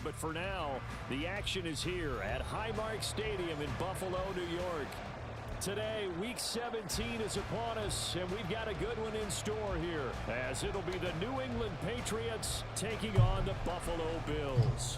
but for now, the action is here at Highmark Stadium in Buffalo, New York. Today, Week 17 is upon us, and we've got a good one in store here, as it'll be the New England Patriots taking on the Buffalo Bills.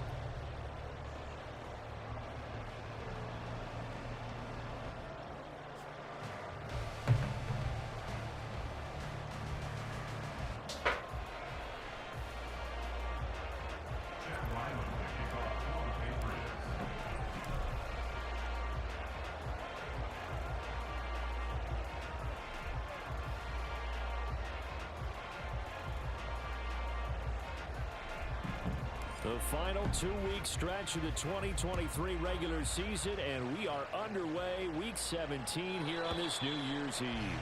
The final two-week stretch of the 2023 regular season, and we are underway Week 17 here on this New Year's Eve.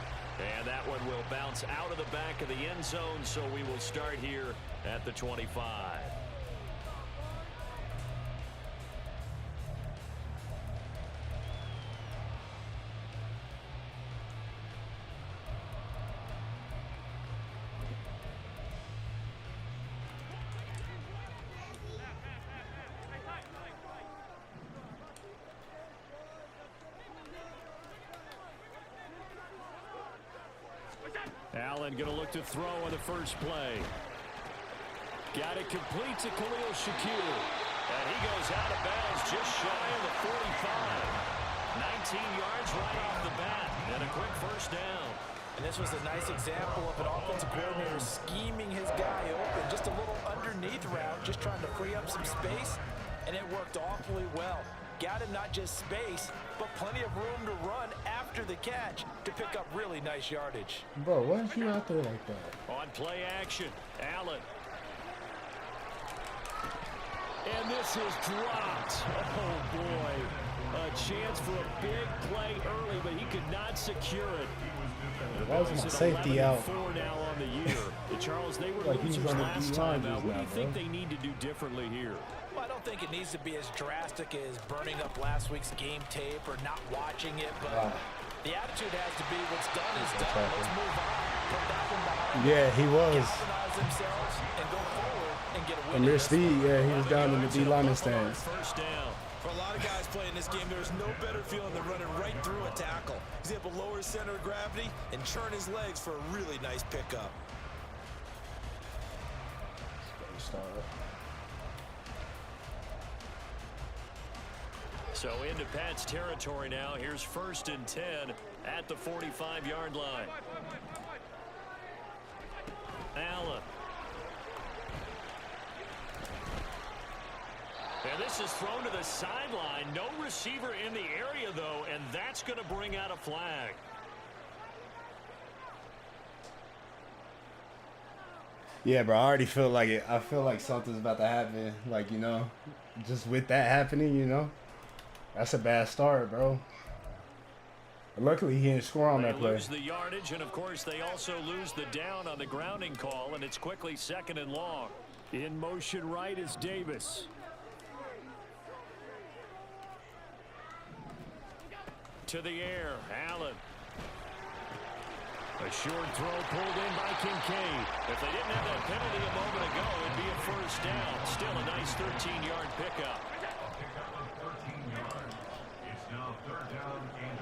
And that one will bounce out of the back of the end zone, so we will start here at the 25. Allen going to look to throw on the first play. Got it complete to Khalil Shakir. And he goes out of bounds just shy of the 45. 19 yards right off the bat. And a quick first down. And this was a nice example of an offensive coordinator scheming his guy open. Just a little underneath route, just trying to free up some space. And it worked awfully well. Got him not just space, but plenty of room to run after the catch to pick up really nice yardage. Bro, why is he out there like that? On play action, Allen. And this is dropped. Oh, boy. A chance for a big play early, but he could not secure it. Why was my safety out? Now on the year. Charles, they were like losers last time out. What do you think they need to do differently here? Well, I don't think it needs to be as drastic as burning up last week's game tape or not watching it, but the attitude has to be what's done is done. Let's move on. Put that one behind. Yeah, he was. Galvanize themselves and go forward and get a win. And their speed, yeah, he was down in the D-line stance. First down. For a lot of guys playing this game, there's no better feeling than running right through a tackle. He's able to lower his center of gravity and churn his legs for a really nice pickup. So into Pat's territory now. Here's 1st and 10 at the 45-yard line. Allen. And this is thrown to the sideline. No receiver in the area, though, and that's going to bring out a flag. Yeah, bro, I already feel like it. I feel like something's about to happen. Like, you know, just with that happening, you know, that's a bad start, bro. Luckily, he didn't score on that play. They lose the yardage, and, of course, they also lose the down on the grounding call, and it's quickly 2nd and long. In motion right is Davis. To the air, Allen. A short throw pulled in by Kincaid. If they didn't have that penalty a moment ago, it'd be a first down. Still a nice 13-yard pickup. It's now 3rd down and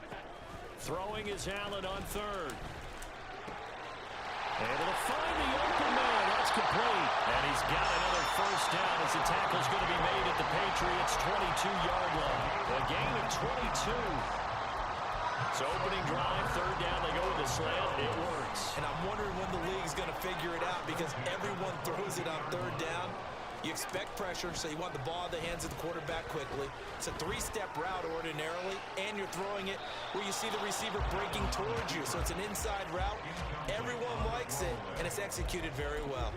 8. Throwing is Allen on 3rd. Able to find the open man. That's complete. And he's got another first down as the tackle's going to be made at the Patriots' 22-yard line. A gain of 22. So opening drive, 3rd down. They go with the slant. It works. And I'm wondering when the league's going to figure it out because everyone throws it on 3rd down. You expect pressure, so you want the ball in the hands of the quarterback quickly. It's a 3-step route ordinarily, and you're throwing it where you see the receiver breaking towards you. So it's an inside route. Everyone likes it, and it's executed very well.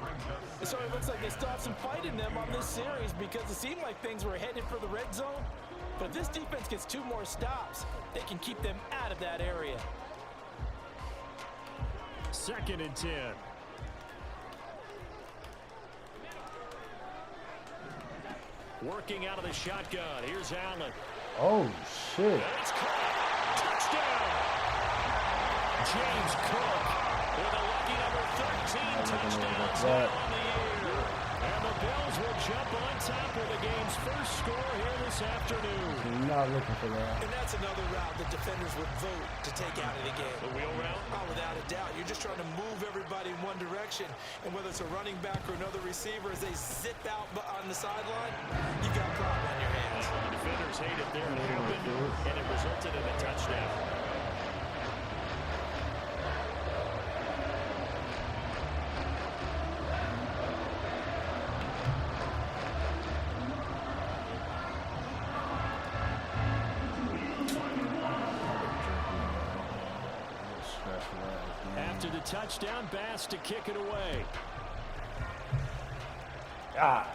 So it looks like they still have some fight in them on this series because it seemed like things were headed for the red zone. But if this defense gets 2 more stops, they can keep them out of that area. 2nd and 10. Working out of the shotgun. Here's Allen. Oh, shit. It's caught. touchdown. James Cook with a lucky number 13 touchdowns now on the year. And the Bills will jump on top of the game's first score here this afternoon. Not looking for that. And that's another route that defenders would vote to take out of the game. The wheel route? Oh, without a doubt. You're just trying to move everybody in one direction. And whether it's a running back or another receiver, as they zip out on the sideline, you've got a problem on your hands. The defenders hate it there. It happened, and it resulted in a touchdown. After the touchdown, Bass to kick it away. Ah.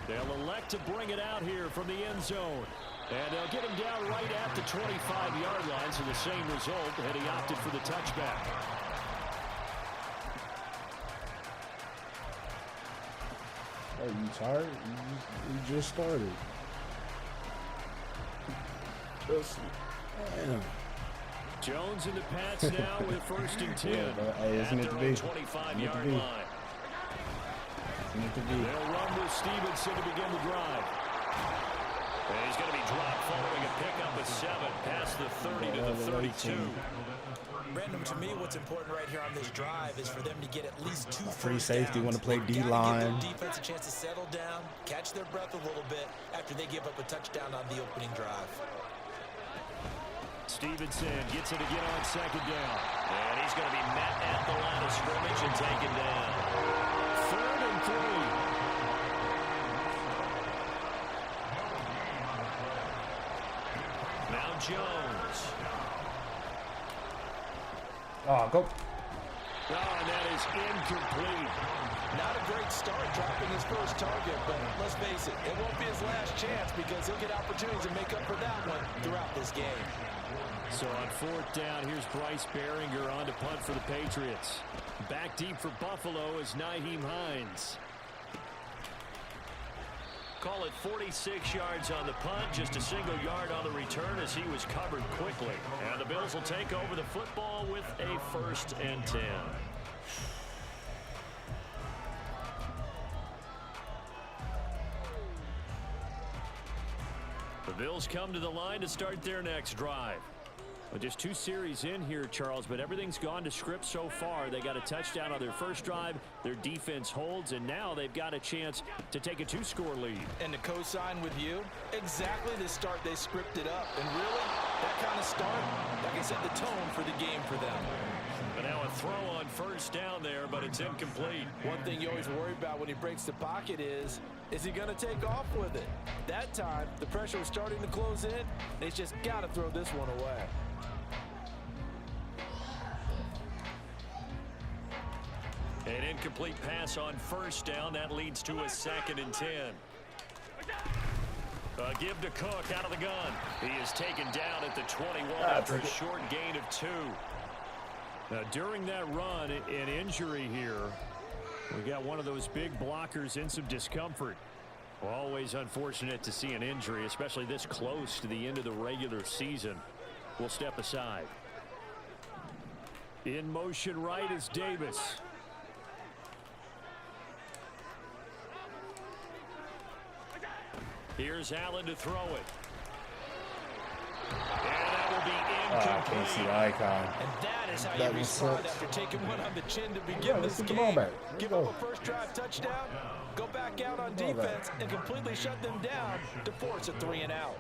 They'll elect to bring it out here from the end zone. And they'll get him down right at the 25-yard line, so the same result, and he opted for the touchback. Are you tired? You just started. Damn. Jones in the Pats now with first and 10. Hey, isn't it to be? 25-yard line. They'll run with Stevenson to begin the drive. And he's going to be dropped following a pickup of 7 past the 30 to the 32. Brandon, to me, what's important right here on this drive is for them to get at least 2 free first safety, downs. want to play Gotta D-line. give their defense a chance to settle down, catch their breath a little bit after they give up a touchdown on the opening drive. Stevenson gets it again on second down. And he's going to be met at the line of scrimmage and taken down. 3rd and 3. Now Jones. Oh, go. Oh, and that is incomplete. Not a great start dropping his first target, but let's face it, it won't be his last chance because he'll get opportunities to make up for that one throughout this game. So on 4th down, here's Bryce Behringer on to punt for the Patriots. Back deep for Buffalo is Nyheim Hines. Call it 46 yards on the punt, just a single yard on the return as he was covered quickly. And the Bills will take over the football with a 1st and 10. The Bills come to the line to start their next drive. Well, just 2 series in here, Charles, but everything's gone to script so far. They got a touchdown on their first drive. Their defense holds, and now they've got a chance to take a 2-score lead. And to co-sign with you, exactly the start they scripted up. And really, that kind of start, like I said, the tone for the game for them. But now a throw on 1st down there, but it's incomplete. One thing you always worry about when he breaks the pocket is he going to take off with it? That time, the pressure was starting to close in. They just got to throw this one away. An incomplete pass on 1st down. That leads to a 2nd and 10. Give to Cook out of the gun. He is taken down at the 21 after a short gain of 2. Now, during that run, an injury here. We got one of those big blockers in some discomfort. Always unfortunate to see an injury, especially this close to the end of the regular season. We'll step aside. In motion right is Davis. Here's Allen to throw it. And that will be incomplete. I can't see the icon. And that is how you respond after taking one on the chin to begin this let's game. get the ball back. Give up a first drive touchdown, go back out on defense, and completely shut them down to force a 3-and-out.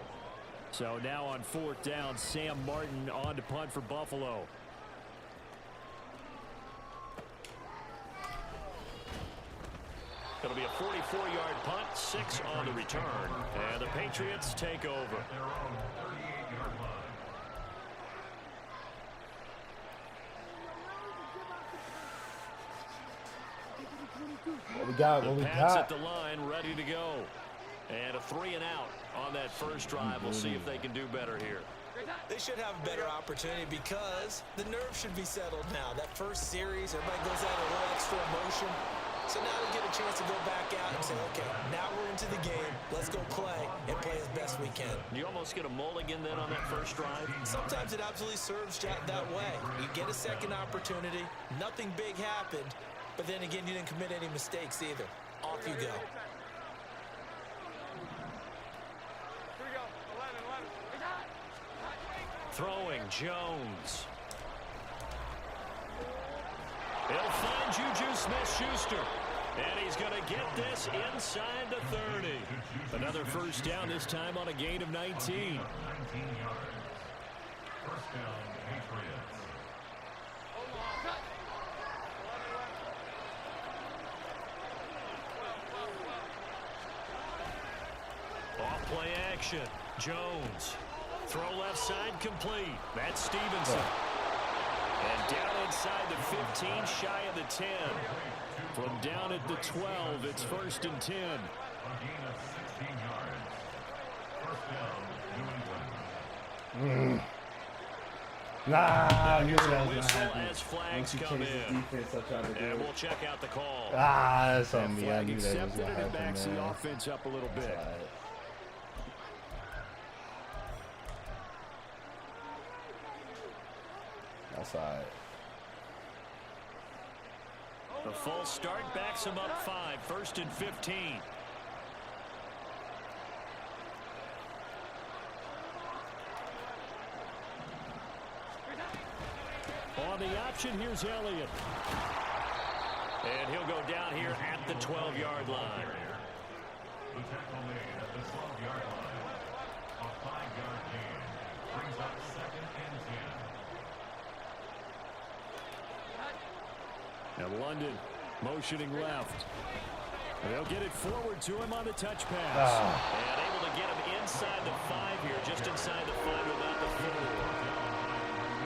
So now on 4th down, Sam Martin on to punt for Buffalo. It'll be a 44-yard punt, 6 on the return, and the Patriots take over. What we got? What we Pats got? at the line, ready to go. And a 3-and-out on that first drive. We'll see if they can do better here. They should have a better opportunity because the nerves should be settled now. That first series, everybody goes out a little extra emotion. So now we get a chance to go back out and say, okay, now we're into the game. Let's go play and play as best we can. You almost get a mulligan then on that first drive? Sometimes it absolutely serves that way. You get a second opportunity. Nothing big happened. But then again, you didn't commit any mistakes either. Off you go. Throwing Jones. He'll find Juju Smith-Schuster. And he's going to get this inside the 30. Another first down, this time on a gain of 19. 19 yards. First down, Patriots. Off play action. Jones. Throw left side complete. That's Stevenson. And down inside the 15, shy of the 10. From down at the 12, it's 1st and 10. A gain of 16 yards. First down, New England. Nah, I knew that was gonna Whistle happen. as flags Once he come changed his in. defense, I tried to do And it. we'll check out the call. Ah, that's That on me. I flag knew that was accepted gonna and it happen, backs man. the offense up a little bit. That's all right. That's all right. The false start backs him up 5, 1st and 15. On the option, here's Elliott. And he'll go down here at the 12-yard line. The tackle made at the 12-yard line. A 5-yard gain. Brings up 2nd and 10. And London motioning left. They'll get it forward to him on the touch pass. And able to get him inside the 5 here, just inside the 5 without the 4.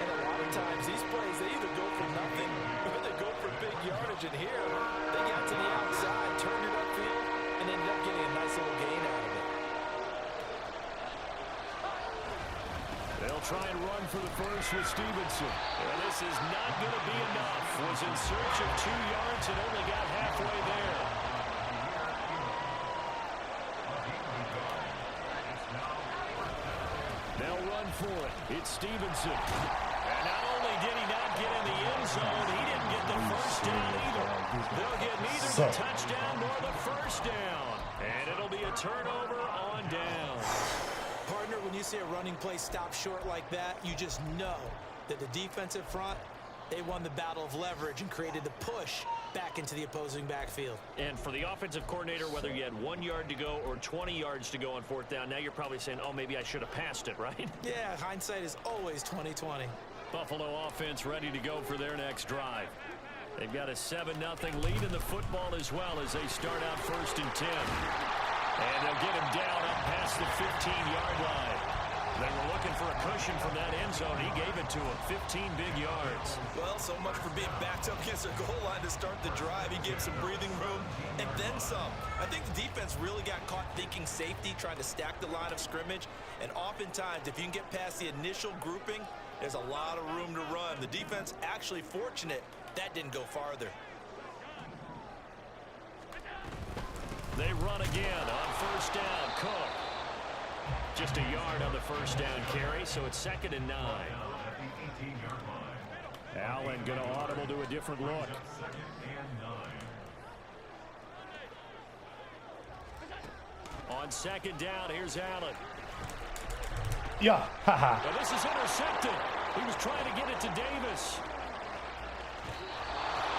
And a lot of times, these plays, they either go for nothing or they go for big yardage. And here, they got to the outside, turned it upfield, and ended up getting a nice little gain out of it. They'll try and run for the first with Stevenson. And this is not going to be enough. Was in search of 2 yards and only got halfway there. They'll run for it. It's Stevenson. And not only did he not get in the end zone, he didn't get the first down either. They'll get neither the touchdown nor the first down. And it'll be a turnover on down. Partner, when you see a running play stop short like that, you just know that the defensive front, they won the battle of leverage and created the push back into the opposing backfield. And for the offensive coordinator, whether you had 1 yard to go or 20 yards to go on 4th down, now you're probably saying, oh, maybe I should have passed it, right? Yeah, hindsight is always 20/20. Buffalo offense ready to go for their next drive. They've got a 7-0 lead in the football as well as they start out 1st and 10. And they'll get him down up past the 15-yard line. They were looking for a cushion from that end zone. He gave it to him, 15 big yards. Well, so much for being backed up against their goal line to start the drive. He gave some breathing room and then some. I think the defense really got caught thinking safety, trying to stack the line of scrimmage. And oftentimes, if you can get past the initial grouping, there's a lot of room to run. The defense actually fortunate that didn't go farther. They run again on 1st down. Cook. Just a yard on the 1st down carry, so it's 2nd and 9. At the 18-yard line. Allen going to audible to a different look. 2nd and 9. On 2nd down, here's Allen. Yeah, haha. Now this is intercepted. He was trying to get it to Davis.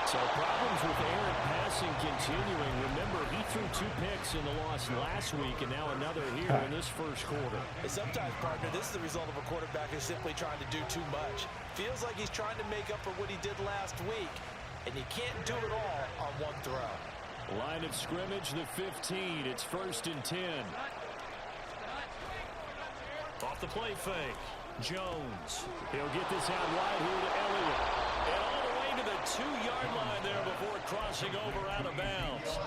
So problems with errant passing continuing. Remember, he threw 2 picks in the loss last week, and now another here in this first quarter. And sometimes, partner, this is the result of a quarterback who's simply trying to do too much. Feels like he's trying to make up for what he did last week, and he can't do it all on one throw. Line of scrimmage, the 15. It's 1st and 10. Off the play fake. Jones. He'll get this out wide here to Elliott. And all the way to the 2-yard line there before crossing over out of bounds.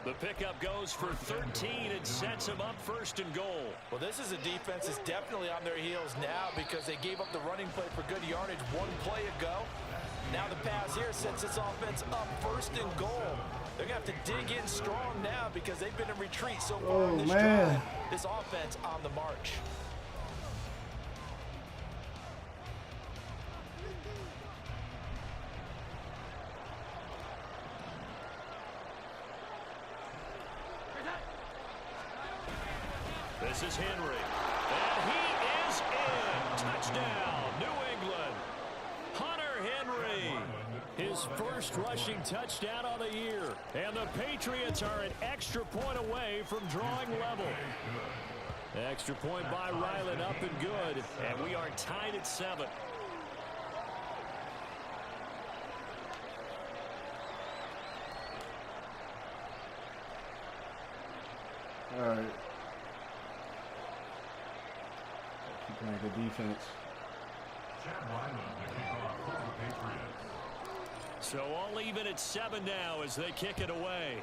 The pickup goes for 13 and sets him up 1st and goal. Well, this is a defense that's definitely on their heels now because they gave up the running play for good yardage 1 play ago. Now the pass here sets this offense up 1st and goal. They're going to have to dig in strong now because they've been in retreat so far in this man. drive. This offense on the march. This is Henry. And he is in. Touchdown, New England. Hunter Henry. His first rushing touchdown of the year. And the Patriots are an extra point away from drawing level. Extra point by Ryland, up and good. And we are tied at 7. All right. Keep playing good defense. Chad Ryland, the kickoff for the Patriots. So all even at 7 now as they kick it away.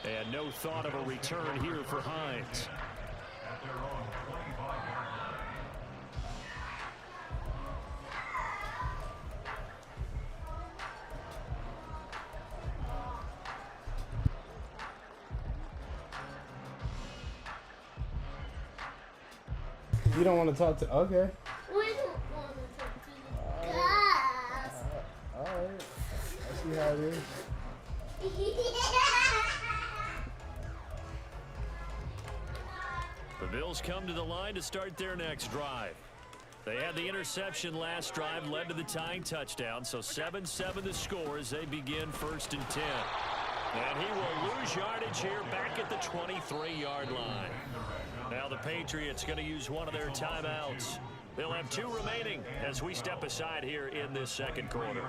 And no thought of a return here for Hines. At their own 25-yard line. You don't want to talk to. Okay. We don't want to talk to you guys. All right. I see how it is. The Bills come to the line to start their next drive. They had the interception last drive, led to the tying touchdown, so 7-7 the score as they begin 1st and 10. And he will lose yardage here back at the 23-yard line. Now the Patriots going to use one of their timeouts. They'll have 2 remaining as we step aside here in this second quarter.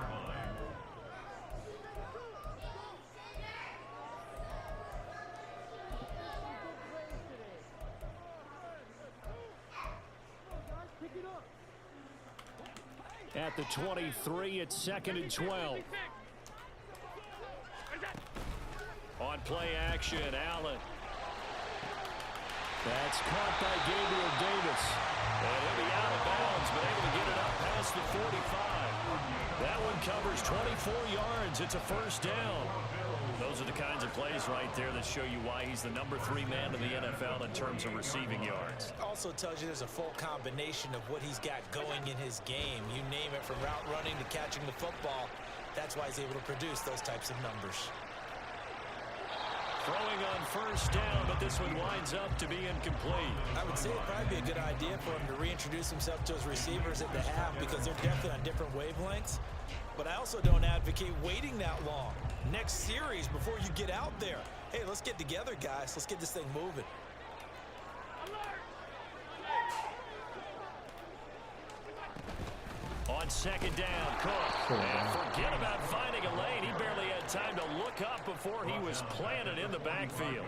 At the 23, it's 2nd and 12. On play action, Allen. That's caught by Gabriel Davis. And he'll be out of bounds, but able to get it up past the 45. That one covers 24 yards. It's a first down. Those are the kinds of plays right there that show you why he's the number 3 man in the NFL in terms of receiving yards. Also tells you there's a full combination of what he's got going in his game. You name it, from route running to catching the football. That's why he's able to produce those types of numbers. Throwing on first down, but this one winds up to be incomplete. I would say it'd probably be a good idea for him to reintroduce himself to his receivers at the half because they're definitely on different wavelengths. But I also don't advocate waiting that long. Next series before you get out there. Hey, let's get together, guys. Let's get this thing moving. On 2nd down, Cook. And forget about finding a lane. He barely had time to look up before he was planted in the backfield.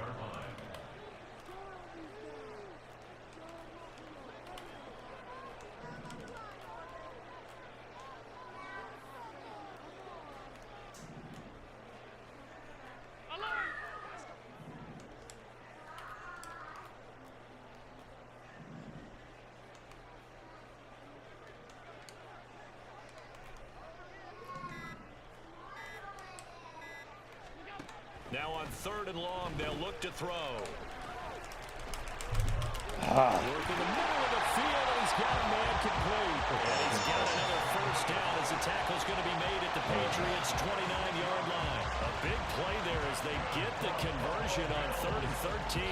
Now on 3rd and long, they'll look to throw. Work in the middle of the field, and he's got a man complete. And he's got another first down as the tackle's going to be made at the Patriots' 29-yard line. A big play there as they get the conversion on 3rd and 13.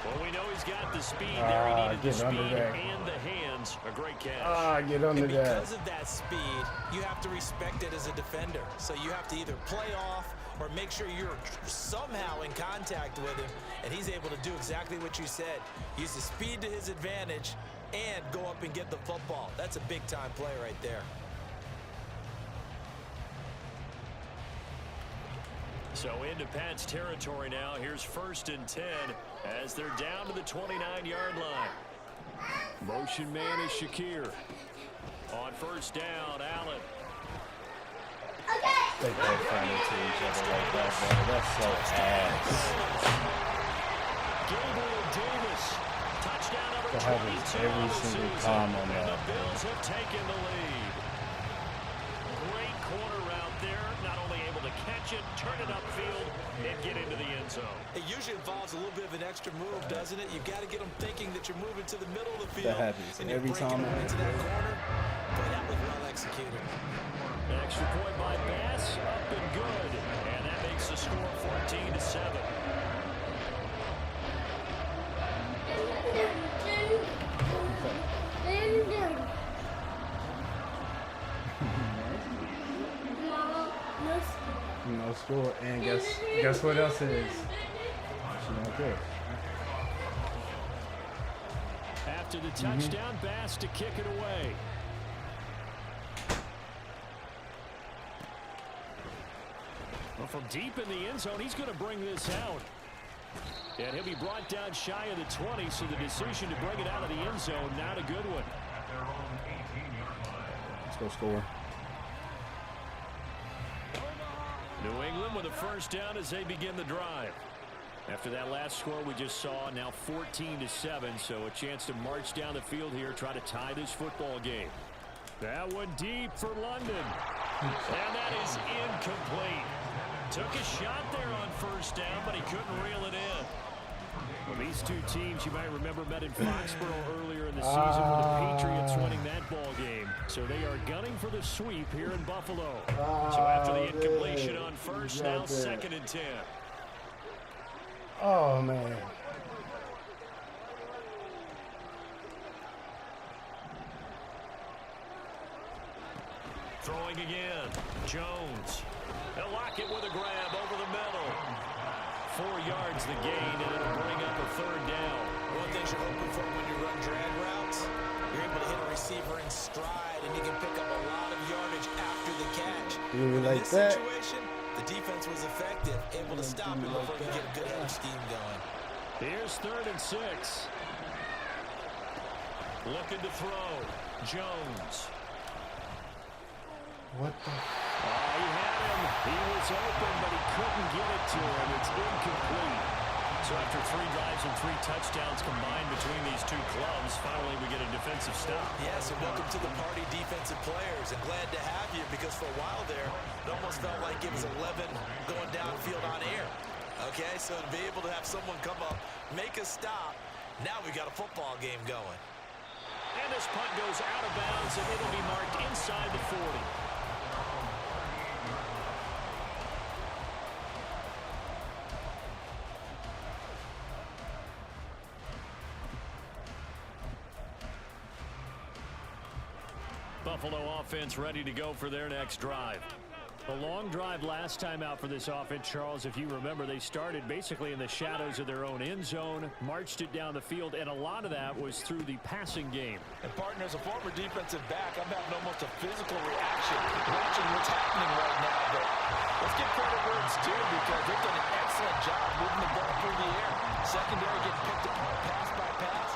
Well, we know he's got the speed there. He needed the speed and the hands. A great catch. Get under that. Because of that speed, you have to respect it as a defender. So you have to either play off or make sure you're somehow in contact with him, and he's able to do exactly what you said. Use the speed to his advantage and go up and get the football. That's a big-time play right there. So into Pat's territory now. Here's 1st and 10 as they're down to the 29-yard line. Motion man is Shakir. On 1st down, Allen. They both run into each other like that, bro. That's so ass. Gabriel Davis. Touchdown number 22 every of the single season. time on And that. the Bills have taken the lead. catch it, turn it upfield, and get into the end zone. It usually involves a little bit of an extra move, doesn't it? You've got to get them thinking that you're moving to the middle of the field. That happens and you're every breaking time. them into that corner. Boy, that was well executed. An extra point by Bass, up and good. And that makes the score 14-7. No score. And guess what else it is? Okay. After the touchdown, Bass to kick it away. Well, from deep in the end zone, he's going to bring this out. And he'll be brought down shy of the 20, so the decision to bring it out of the end zone, not a good one. At their own 18-yard line. Let's go score. New England with a first down as they begin the drive. After that last score we just saw, now 14-7, so a chance to march down the field here, try to tie this football game. That one deep for London. And that is incomplete. Took a shot there on first down, but he couldn't reel it in. Well, these two teams, you might remember, met in Foxborough earlier in the season with the Patriots winning that ball game. So they are gunning for the sweep here in Buffalo. So after the incompletion on first, now 2nd and 10. Oh, man. Throwing again. Jones. They'll lock it with a grab over the middle. 4 yards the gain, and it'll bring up a third down. One thing you're hoping for when you run drag routes, you're able to hit a receiver in stride, and you can pick up a lot of yardage after the catch. You In like this that? situation, the defense was effective, able to stop it before you get a good head scheme going. Here's 3rd and 6. Looking to throw. Jones. What the? He had him. He was open, but he couldn't get it to him. It's incomplete. So after 3 drives and 3 touchdowns combined between these two clubs, finally we get a defensive stop. Yes, and welcome to the party, defensive players, and glad to have you, because for a while there, it almost felt like it was 11 going downfield on air. Okay, so to be able to have someone come up, make a stop, now we got a football game going. And this punt goes out of bounds, and it'll be marked inside the 40. Buffalo offense ready to go for their next drive. A long drive last time out for this offense, Charles. If you remember, they started basically in the shadows of their own end zone, marched it down the field, and a lot of that was through the passing game. And partner, as a former defensive back, I'm having almost a physical reaction watching what's happening right now. But let's give credit where it's due, because they've done an excellent job moving the ball through the air. Secondary getting picked apart pass by pass.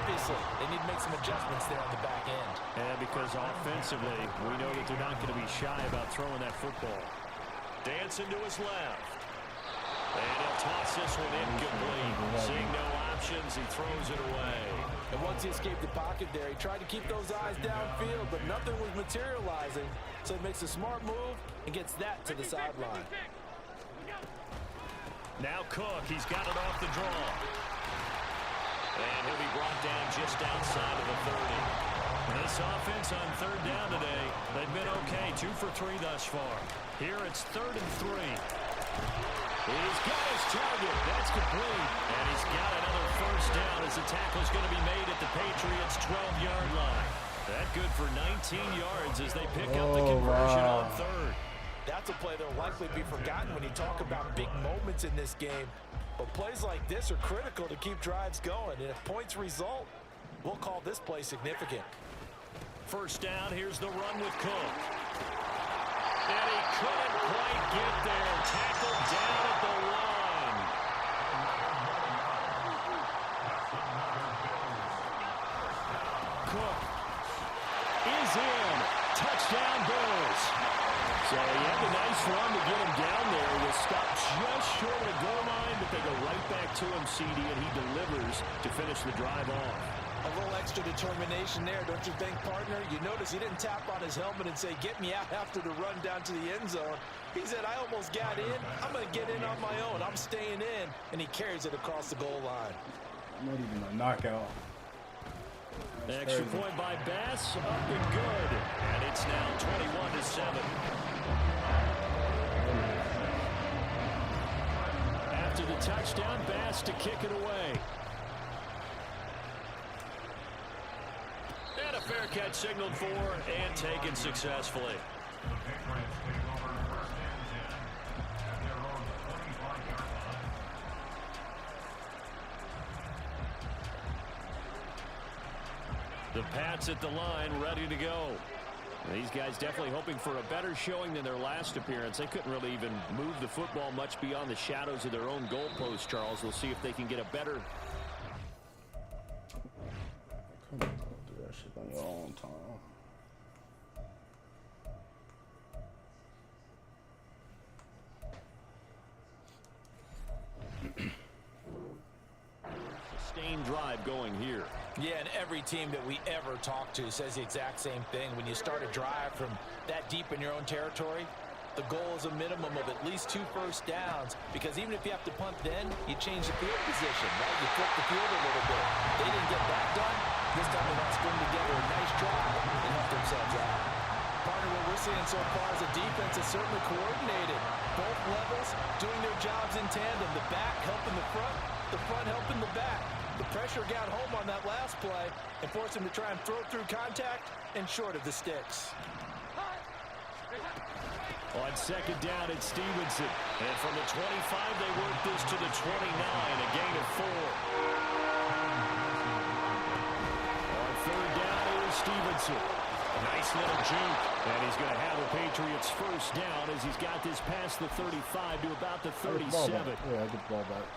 Obviously, they need to make some adjustments there on the back end. And because offensively, we know that they're not going to be shy about throwing that football. Dancing to his left. And he'll toss this one incomplete. Seeing no options, he throws it away. And once he escaped the pocket there, he tried to keep those eyes downfield, but nothing was materializing. So he makes a smart move and gets that to the sideline. Now Cook, he's got it off the draw. And he'll be brought down just outside of the 30. This offense on 3rd down today, they've been okay, 2 for 3 thus far. Here it's 3rd and 3. He's got his target. That's complete. And he's got another first down as the tackle's going to be made at the Patriots' 12-yard line. That good for 19 yards as they pick up the conversion on 3rd. That's a play that will likely be forgotten when you talk about big moments in this game. But plays like this are critical to keep drives going. And if points result, we'll call this play significant. First down, here's the run with Cook. And he couldn't quite get there. Tackled down at the line. Cook is in. Touchdown Bills. So he had a nice run to get him down there. He was stopped just short of the goal line, but they go right back to him, CD, and he delivers to finish the drive off. A little extra determination there, don't you think, partner? You notice he didn't tap on his helmet and say, get me out after the run down to the end zone. He said, I almost got in. I'm going to get in on my own. I'm staying in. And he carries it across the goal line. Not even a knockout. Extra point by Bass, up and good. And it's now 21-7. After the touchdown, Bass to kick it away. And a fair catch signaled for and taken successfully. The Patriots take over 1st and 10 at their own 25-yard line. The Pats at the line, ready to go. These guys definitely hoping for a better showing than their last appearance. They couldn't really even move the football much beyond the shadows of their own goalpost, Charles. We'll see if they can get a better... Come on, do that shit on your own time. Sustained drive going here. Yeah, and every team that we ever talk to says the exact same thing. When you start a drive from that deep in your own territory, the goal is a minimum of at least 2 first downs, because even if you have to punt then, you change the field position, right? You flip the field a little bit. They didn't get that done. This time they want to string together a nice drive and help themselves out. Partner, what we're seeing so far is the defense is certainly coordinated. Both levels doing their jobs in tandem. The back helping the front helping the back. The pressure got home on that last play and forced him to try and throw through contact and short of the sticks. On second down, it's Stevenson. And from the 25, they work this to the 29, a gain of 4. On third down, here's Stevenson. A nice little juke. And he's going to have the Patriots first down as he's got this past the 35 to about the 37. Yeah, I get the ball back.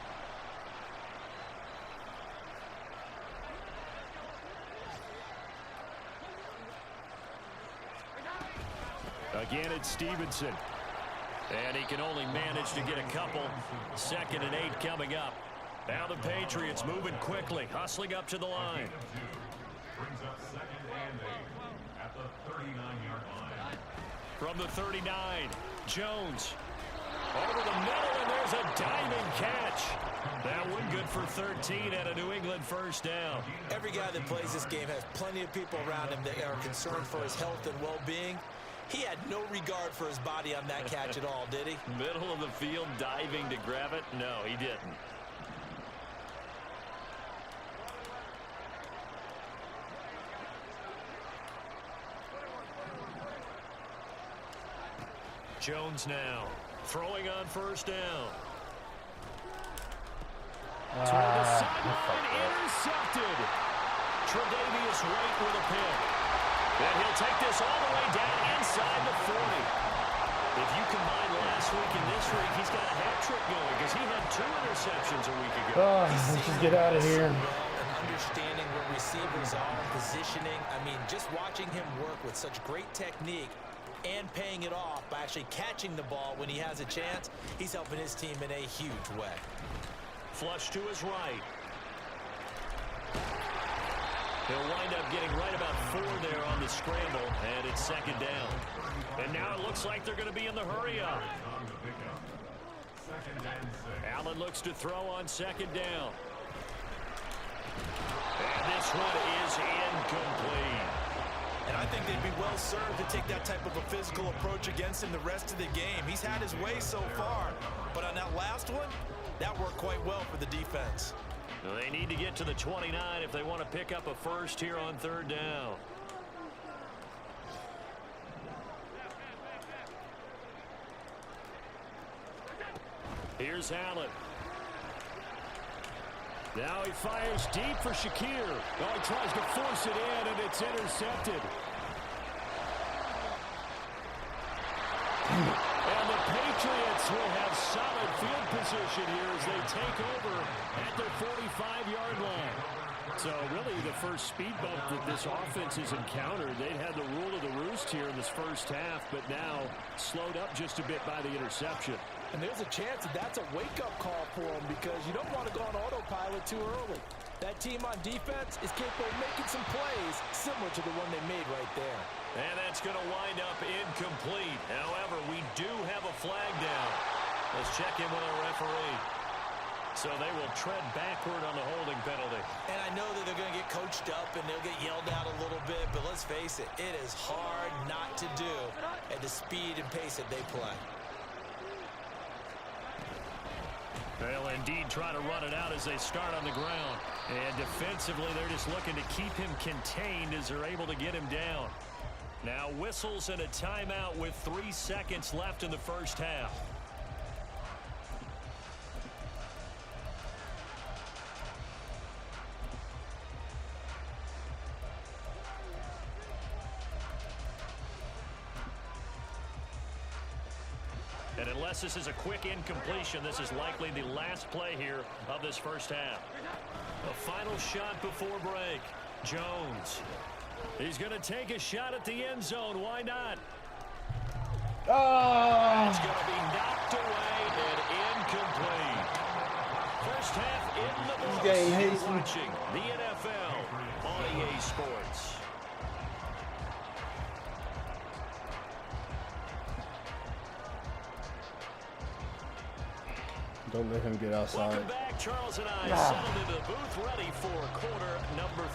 Again, it's Stevenson. And he can only manage to get a couple. 2nd and 8 coming up. Now the Patriots moving quickly, hustling up to the line. Brings up 2nd and 8 at the 39-yard line. From the 39, Jones. Over the middle, and there's a diving catch. That one good for 13 at a New England first down. Every guy that plays this game has plenty of people around him that are concerned for his health and well-being. He had no regard for his body on that catch at all, did he? Middle of the field, diving to grab it? No, he didn't. Jones now, throwing on first down. Toward the sideline, intercepted. Tre'Davious White with a pick. And he'll take this all the way down inside the 40. If you combine last week and this week, he's got a hat trick going because he had 2 interceptions a week ago. Let's just get out of here. And understanding where receivers are, positioning. I mean, just watching him work with such great technique and paying it off by actually catching the ball when he has a chance, he's helping his team in a huge way. Flush to his right. He'll wind up getting right about 4 there on the scramble, and it's 2nd down. And now it looks like they're going to be in the hurry-up. Allen looks to throw on 2nd down. And this one is incomplete. And I think they'd be well served to take that type of a physical approach against him the rest of the game. He's had his way so far, but on that last one, that worked quite well for the defense. They need to get to the 29 if they want to pick up a first here on 3rd down. Here's Allen. Now he fires deep for Shakir. Oh, he tries to force it in, and it's intercepted. And the Patriots will have solid field position here as they take over at their 45-yard line. So really the first speed bump that this offense has encountered. They'd had the rule of the roost here in this first half, but now slowed up just a bit by the interception. And there's a chance that that's a wake-up call for him because you don't want to go on autopilot too early. That team on defense is capable of making some plays similar to the one they made right there. And that's going to wind up incomplete. However, we do have a flag down. Let's check in with our referee. So they will tread backward on the holding penalty. And I know that they're going to get coached up and they'll get yelled at a little bit, but let's face it, it is hard not to do at the speed and pace that they play. They'll indeed try to run it out as they start on the ground. And defensively, they're just looking to keep him contained as they're able to get him down. Now whistles and a timeout with 3 seconds left in the first half. And unless this is a quick incompletion, this is likely the last play here of this first half. A final shot before break. Jones. He's going to take a shot at the end zone. Why not? Oh! It's going to be knocked away and incomplete. First half in the books. You're watching the NFL on EA Sports. Don't let him get outside. Welcome back. Charles and I settled into the booth ready for quarter number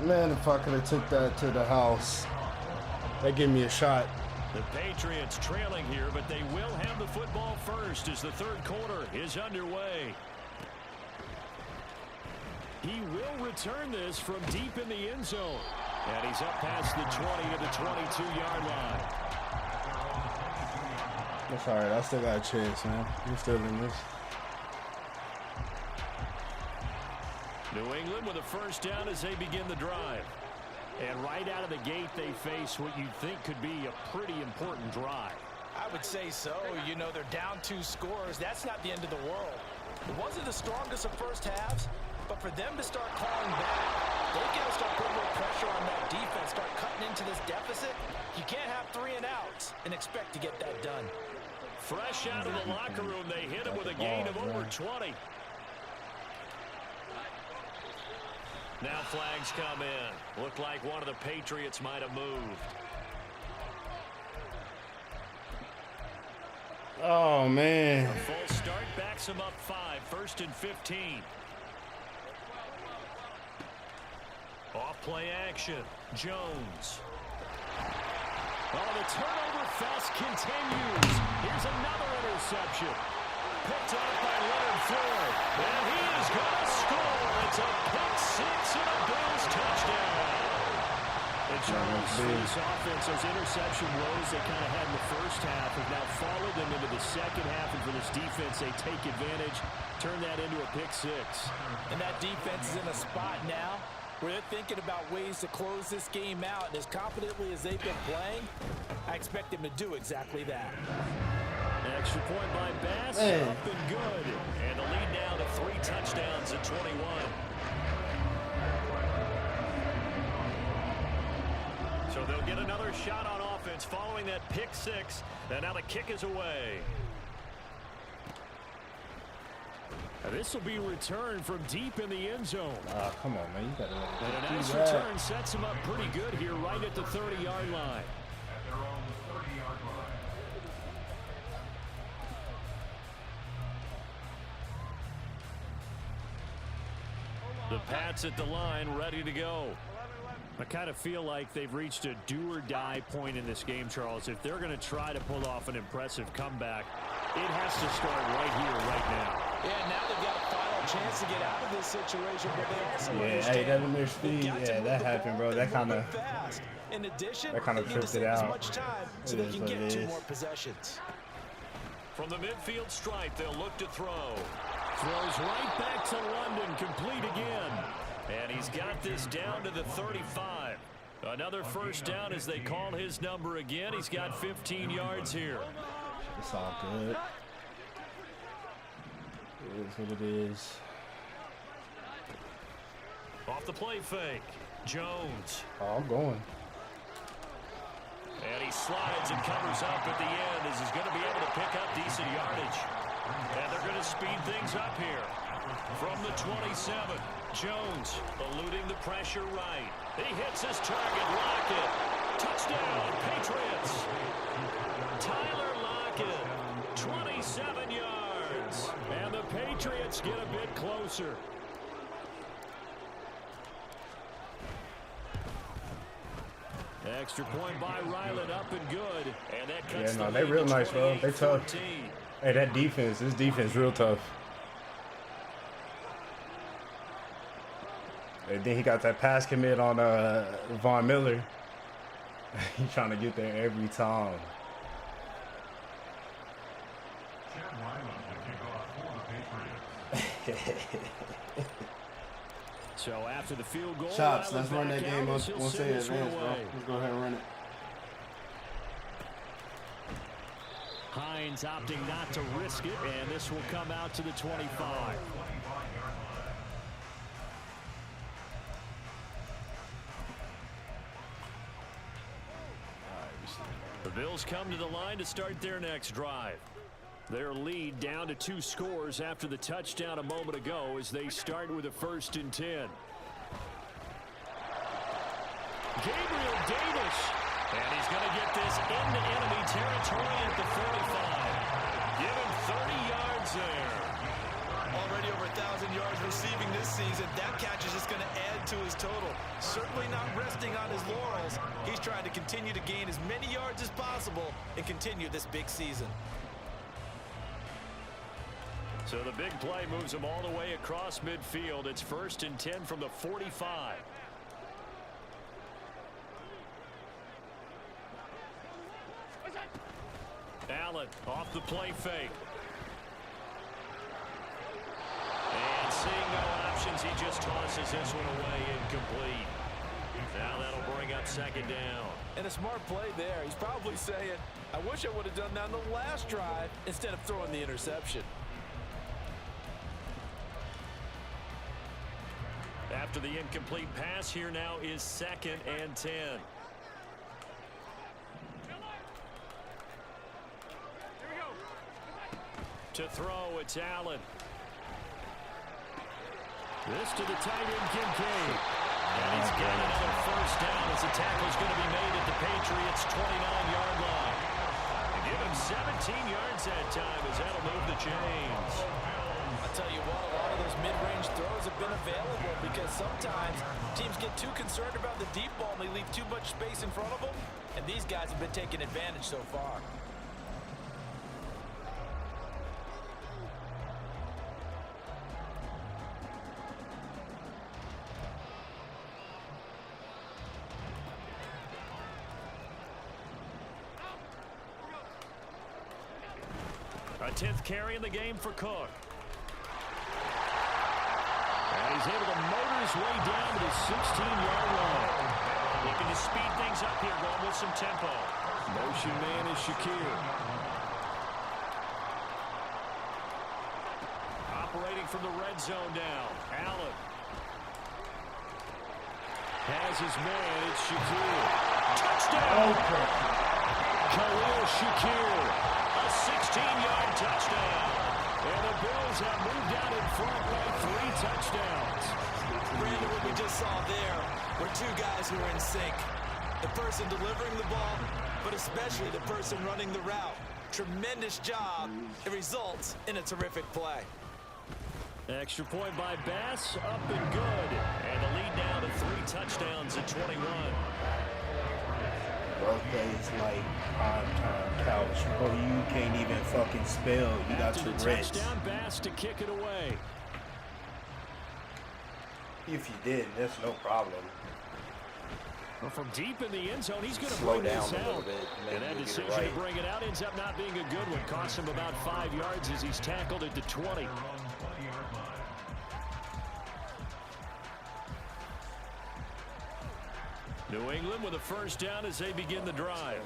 3. Man, if I could have took that to the house, that gave me a shot. The Patriots trailing here, but they will have the football first as the third quarter is underway. He will return this from deep in the end zone. And he's up past the 20 to the 22-yard line. That's all right. I still got a chance, man. We're still in this. New England with a first down as they begin the drive. And right out of the gate, they face what you think could be a pretty important drive. I would say so. You know, they're down 2 scores. That's not the end of the world. It wasn't the strongest of first halves, but for them to start clawing back, they've got to start putting more pressure on that defense, start cutting into this deficit. You can't have 3 and outs and expect to get that done. Fresh out of the locker room, they hit him with a gain of over 20. Now flags come in. Looked like one of the Patriots might have moved. Oh, man. A full start backs him up 5. First and 15. Off play action. Jones. Oh, the turnover fest continues. Here's another interception. Picked up by Leonard Floyd. And he is going to score. It's a pick 6 and a Bills touchdown. And Charles, for this offense, those interception woes they kind of had in the first half have now followed them into the second half. And for this defense, they take advantage, turn that into a pick 6. And that defense is in a spot now where they're thinking about ways to close this game out. And as confidently as they've been playing, I expect them to do exactly that. Extra point by Bass, up and good. And the lead now to 3 touchdowns at 21. So they'll get another shot on offense following that pick 6. And now the kick is away. This will be returned from deep in the end zone. Oh, come on, man. You got to And a nice return sets him up pretty good here right at the 30-yard line. At their own 30-yard line. The Pats at the line, ready to go. I kind of feel like they've reached a do-or-die point in this game, Charles. If they're going to try to pull off an impressive comeback, it has to start right here, right now. Yeah, now they've got a final chance to get out of this situation, but they also hey, that in their speed, yeah, that happened, bro. That kind of in addition, that kind of tripped it as out. much time so they can get 2 more possessions. From the midfield stripe, they'll look to throw. Throws right back to London, complete again. And he's got this down to the 35. Another first down as they call his number again. He's got 15 yards here. It's all good. It is what it is. Off the play fake. Jones. Oh, I'm going. And he slides and covers up at the end as he's going to be able to pick up decent yardage. And they're going to speed things up here. From the 27, Jones eluding the pressure right. He hits his target. Lockett. Touchdown, Patriots. Tyler Lockett, 27 yards. And the Patriots get a bit closer. Extra point by Ryland, up and good. And that cuts they real nice, bro. They tough. Hey, that defense, this defense real tough. And then he got that pass commit on Von Miller. He's trying to get there every time. Chad Ryland to kick off for the Patriots. So after the field goal, Chops, Ryland let's run that back game out on as he'll say send this one advance, bro. away. Let's go ahead and run it. Hines opting not to risk it, and this will come out to the 25. The Bills come to the line to start their next drive. Their lead down to 2 scores after the touchdown a moment ago as they start with a 1st and 10. Gabriel Davis. And he's going to get this into enemy territory at the 45. Give him 30 yards there. Already over 1,000 yards receiving this season. That catch is just going to add to his total. Certainly not resting on his laurels. He's trying to continue to gain as many yards as possible and continue this big season. So the big play moves him all the way across midfield. It's 1st and 10 from the 45. Allen off the play fake. And seeing no options, he just tosses this one away incomplete. Now that'll bring up 2nd down. And a smart play there. He's probably saying, I wish I would have done that on the last drive instead of throwing the interception. After the incomplete pass, here now is 2nd and 10. To throw, it's Allen. This to the tight end, Kincaid. And he's got another 1st down as the tackle's going to be made at the Patriots' 29-yard line. And give him 17 yards that time as that'll move the chains. I tell you what, a lot of those mid-range throws have been available because sometimes teams get too concerned about the deep ball and they leave too much space in front of them. And these guys have been taking advantage so far. A 10th carry in the game for Cook. And he's able to motor his way down to the 16-yard line. Looking to speed things up here, going with some tempo. Motion man is Shakir. Operating from the red zone now. Allen. Has his man, it's Shakir. Touchdown! Khalil Shakir. A 16-yard touchdown. And the Bills have moved out in front by 3 touchdowns. Brandon, what we just saw there were 2 guys who are in sync. The person delivering the ball, but especially the person running the route. Tremendous job. It results in a terrific play. Extra point by Bass, up and good. And the lead down to 3 touchdowns at 21. Birthdays like prime-time couch. Bro, you can't even fucking spell. You got your rest. Touchdown, Bass to kick it away. If you did, that's no problem. Well, from deep in the end zone, he's going to Slow bring down this a little out. bit, And that decision to bring it out ends up not being a good one. Costs him about 5 yards as he's tackled at the 20. New England with a 1st down as they begin the drive.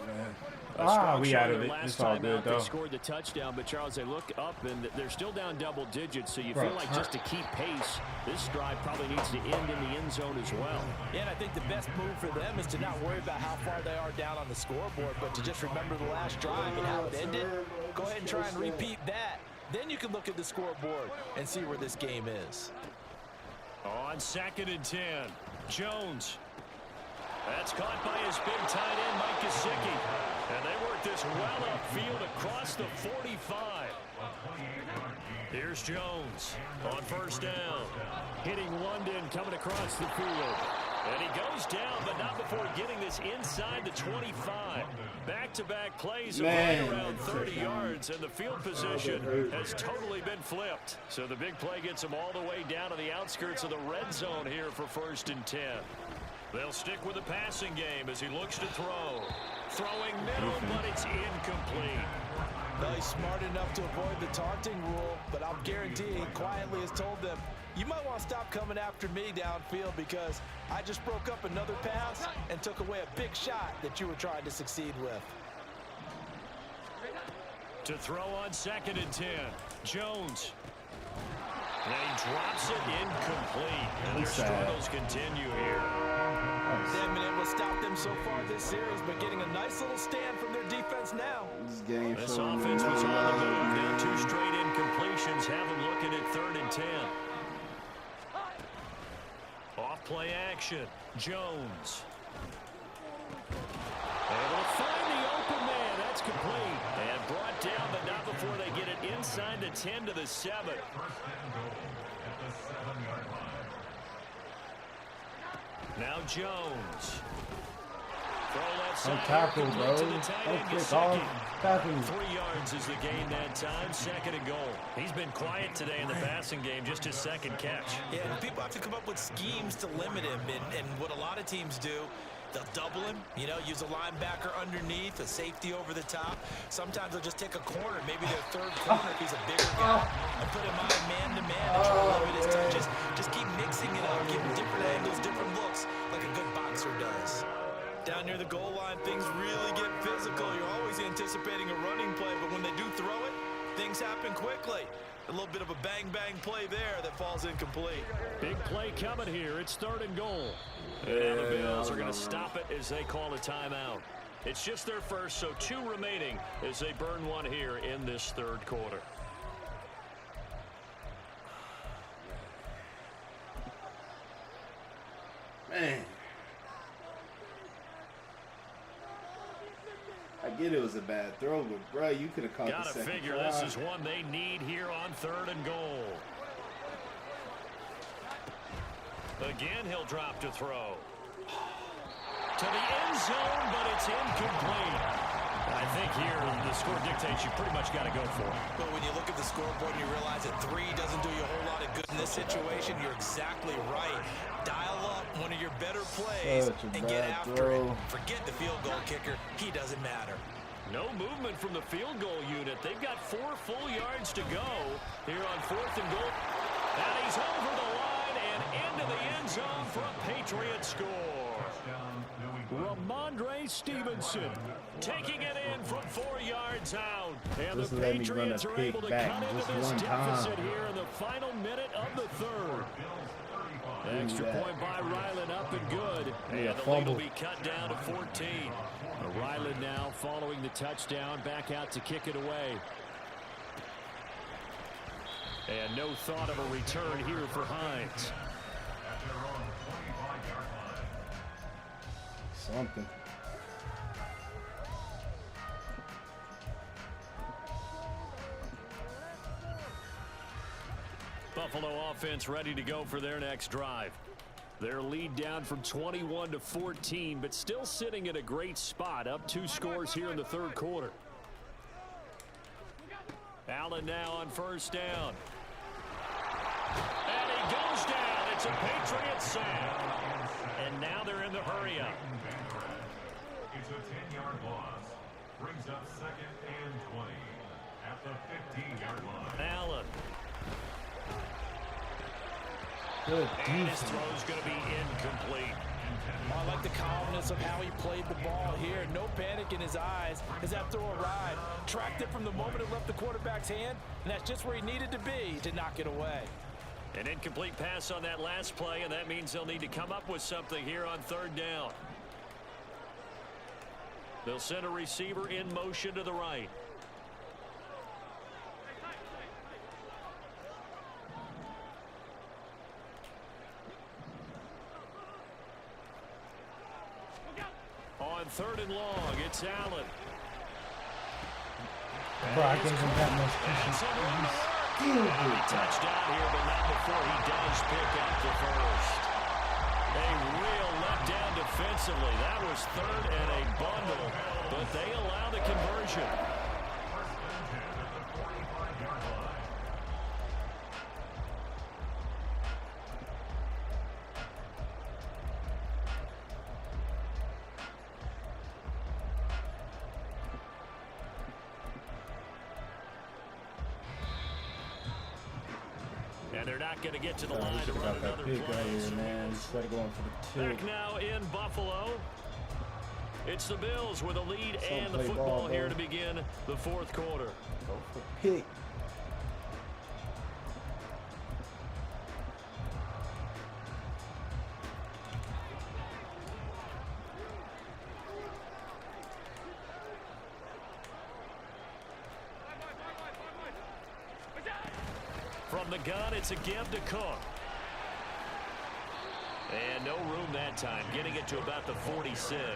We out of it. Last It's all time good, out, though. they scored the touchdown, but Charles, they look up and they're still down double digits, so you feel like just to keep pace, this drive probably needs to end in the end zone as well. Yeah, and I think the best move for them is to not worry about how far they are down on the scoreboard, but to just remember the last drive and how it ended. Go ahead and try and repeat that Then you can look at the scoreboard and see where this game is. On 2nd and 10, Jones. That's caught by his big tight end, Mike Gesicki. And they work this well upfield across the 45. Here's Jones on 1st down. Hitting London coming across the field. And he goes down, but not before getting this inside the 25. Back-to-back plays of right around 30 yards, and the field position has totally been flipped. So the big play gets him all the way down to the outskirts of the red zone here for 1st and 10. They'll stick with the passing game as he looks to throw. Throwing middle, but it's incomplete. Well, he's smart enough to avoid the taunting rule, but I'll guarantee he quietly has told them, you might want to stop coming after me downfield because I just broke up another pass and took away a big shot that you were trying to succeed with. To throw on 2nd and 10, Jones. And he drops it incomplete. And their struggles continue here. They haven't been able to stop them so far this series, but getting a nice little stand from their defense now. This offense was on the move. Now 2 straight incompletions have them looking at 3rd and 10. Off play action. Jones. Able to find the open man. That's complete. And brought down, but not before they get it inside the 10 to the 7. 1st and goal at the 7-yard line. Now Jones. Throw left side. Don't tackle, bro. To the tight end, Don't kick off. Tackle. 3 yards is the gain that time. 2nd and goal. He's been quiet today in the passing game. Just his 2nd catch. Yeah, and people have to come up with schemes to limit him. And what a lot of teams do, they'll double him, you know, use a linebacker underneath, a safety over the top. Sometimes they'll just take a corner, maybe their 3rd corner if he's a bigger guy, and put him on man-to-man and try to limit his touches. Just keep mixing it up, give him different angles, different looks, like a good boxer does. Down near the goal line, things really get physical. You're always anticipating a running play, but when they do throw it, things happen quickly. A little bit of a bang-bang play there that falls incomplete. Big play coming here. It's 3rd and goal. And now the Bills are going to stop it as they call a timeout. It's just their first, so 2 remaining as they burn 1 here in this 3rd quarter. Man. I get it was a bad throw, but, bro, you could have caught Gotta the 2nd figure try. this is one they need here on 3rd and goal. Again, he'll drop to throw. To the end zone, but it's incomplete. I think here the score dictates you pretty much got to go for it. But when you look at the scoreboard and you realize that 3 doesn't do you a whole lot of good in this situation, you're exactly right. Dial up one of your better plays and get after it. Forget the field goal kicker. He doesn't matter. No movement from the field goal unit. They've got 4 full yards to go here on 4th and goal. And he's over the line and into the end zone for a Patriot score. Ramondre Stevenson taking it in from 4 yards out. And Just the let me run a Patriots are pick able to back cut into just this one deficit time. here in the final minute of the 3rd. Extra point by Ryland up and good. And the lead will be cut down to 14. Ryland now following the touchdown, back out to kick it away. And no thought of a return here for Hines. Something. Buffalo offense ready to go for their next drive. Their lead down from 21 to 14, but still sitting at a great spot, up 2 scores here in the 3rd quarter. Allen now on 1st down. And he goes down. It's a Patriot sack. And now they're in the hurry up. It's a 10-yard loss. Brings up 2nd and 20 at the 15-yard line. Allen. Good And his defense. throw's going to be incomplete. I like the calmness of how he played the ball here. No panic in his eyes as that throw arrived. Tracked it from the moment it left the quarterback's hand, and that's just where he needed to be to knock it away. An incomplete pass on that last play, and that means they'll need to come up with something here on 3rd down. They'll send a receiver in motion to the right. third and long. It's Allen. Bro, I gave him that much cushion. He touchdown here, but not before he does pick up the first. A real letdown defensively. That was third and a bundle, but they allow the conversion. And they're not going to get to the line to run another play. Man. Instead of going for the 2. Back now in Buffalo. It's the Bills with a lead and the football here to begin the fourth quarter. Go for pick. From the gun, it's a give to Cook. And no room that time, getting it to about the 46.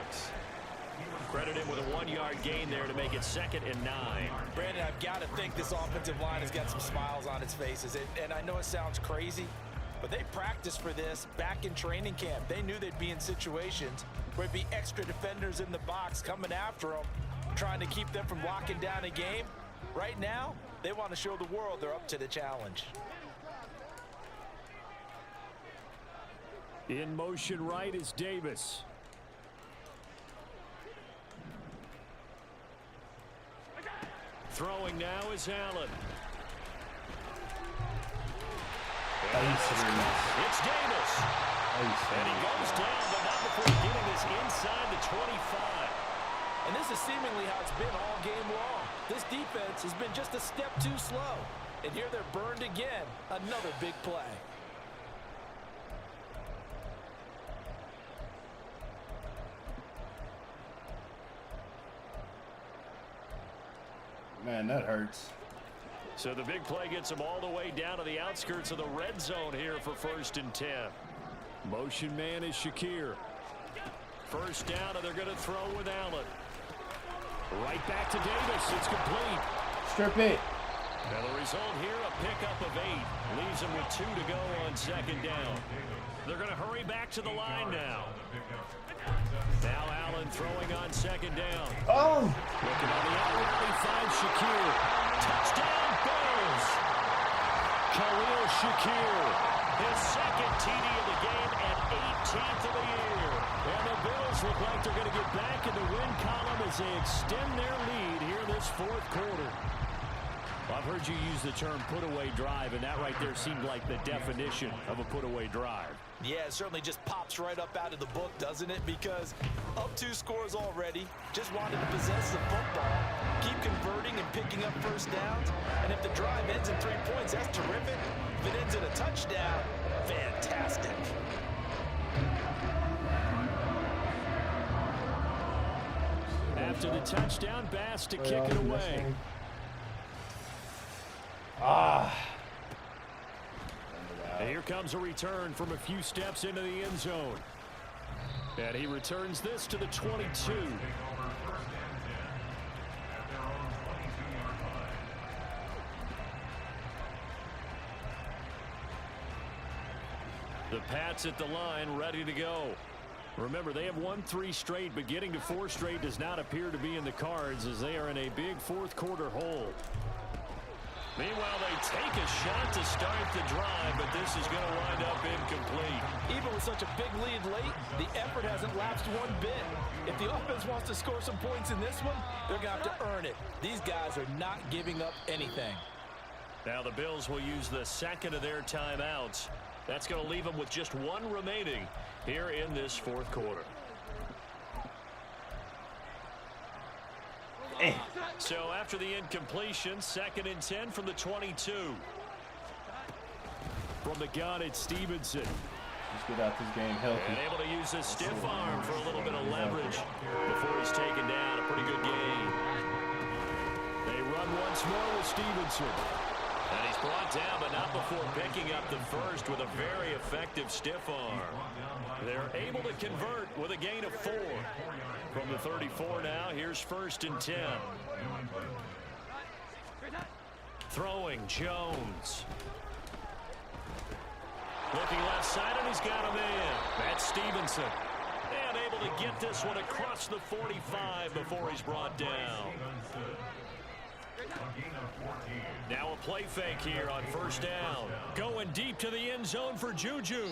Credit him with a 1-yard gain there to make it 2nd and 9. Brandon, I've got to think this offensive line has got some smiles on its faces. And I know it sounds crazy, but they practiced for this back in training camp. They knew they'd be in situations where there'd be extra defenders in the box coming after them, trying to keep them from locking down a game. Right now, they want to show the world they're up to the challenge. In motion right is Davis. Throwing now is Allen. It's Davis. And he goes down, but not before getting this inside the 25. And this is seemingly how it's been all game long. This defense has been just a step too slow. And here they're burned again. Another big play. Man, that hurts. So the big play gets them all the way down to the outskirts of the red zone here for 1st and 10. Motion man is Shakir. First down, and they're going to throw with Allen. Right back to Davis. It's complete. Strip it. And the result here, a pickup of 8. Leaves them with 2 to go on 2nd down. They're going to hurry back to the line now. Now Allen throwing on 2nd down. Oh! Looking on the outright, he finds Shakir. Touchdown, Bills! Khalil Shakir, his 2nd TD of the game and 18th of the year. And the Bills look like they're going to get back in the win column as they extend their lead here this 4th quarter. Well, I've heard you use the term put-away drive, and that right there seemed like the definition of a put-away drive. Yeah, it certainly just pops right up out of the book, doesn't it? Because up 2 scores already, just wanted to possess the football, keep converting and picking up first downs. And if the drive ends in 3 points, that's terrific. If it ends in a touchdown, fantastic. After the touchdown, Bass to kick it away. And here comes a return from a few steps into the end zone. And he returns this to the 22. The Pats at the line, ready to go. Remember, they have won 3 straight, but getting to 4 straight does not appear to be in the cards as they are in a big 4th quarter hole. Meanwhile, they take a shot to start the drive, but this is going to wind up incomplete. Even with such a big lead late, the effort hasn't lapsed one bit. If the offense wants to score some points in this one, they're going to have to earn it. These guys are not giving up anything. Now the Bills will use the 2nd of their timeouts. That's going to leave them with just 1 remaining here in this 4th quarter. So after the incompletion, 2nd and 10 from the 22. From the gun, it's Stevenson. Let's get out this game healthy. And able to use his stiff arm for a little bit of leverage before he's taken down. A pretty good gain. They run once more with Stevenson. And he's brought down, but not before picking up the first with a very effective stiff arm. They're able to convert with a gain of 4. From the 34 now, here's 1st and 10. Throwing, Jones. Looking left side, and he's got a man. That's Stevenson. And able to get this one across the 45 before he's brought down. Now a play fake here on 1st down. Going deep to the end zone for Juju.